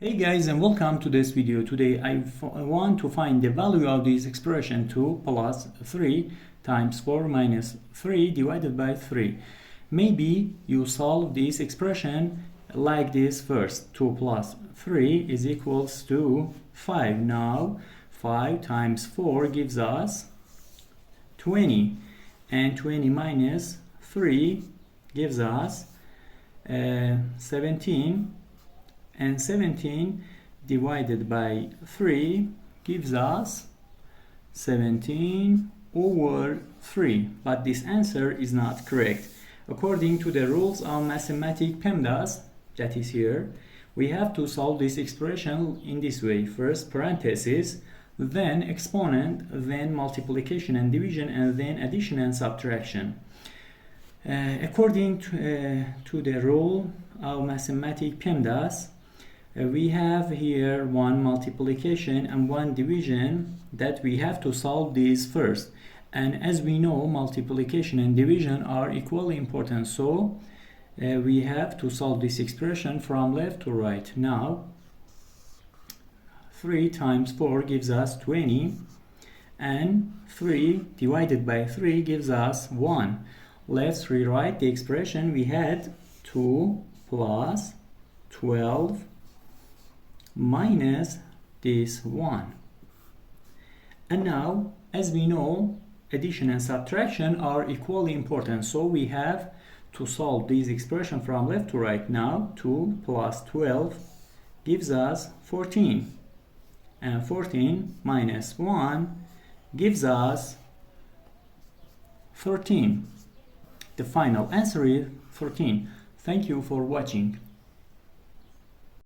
Hey guys, and welcome to this video. Today I want to find the value of this expression 2 plus 3 times 4 minus 3 divided by 3. Maybe you solve this expression like this first. 2 plus 3 is equals to 5. Now 5 times 4 gives us 20, and 20 minus 3 gives us 17, and 17 divided by 3 gives us 17 over 3. But this answer is not correct. According to the rules of mathematics PEMDAS, that is here, we have to solve this expression in this way. First parenthesis, then exponent, then multiplication and division, and then addition and subtraction. According to the rule of mathematics PEMDAS, we have here one multiplication and one division that we have to solve these first. And as we know, multiplication and division are equally important, so we have to solve this expression from left to right. Now 3 times 4 gives us 20, and 3 divided by 3 gives us 1. Let's rewrite the expression. We had 2 plus 12 minus this 1. And now, as we know, addition and subtraction are equally important, so we have to solve this expression from left to right. Now 2 plus 12 gives us 14, and 14 minus 1 gives us 13. The final answer is 13. Thank you for watching.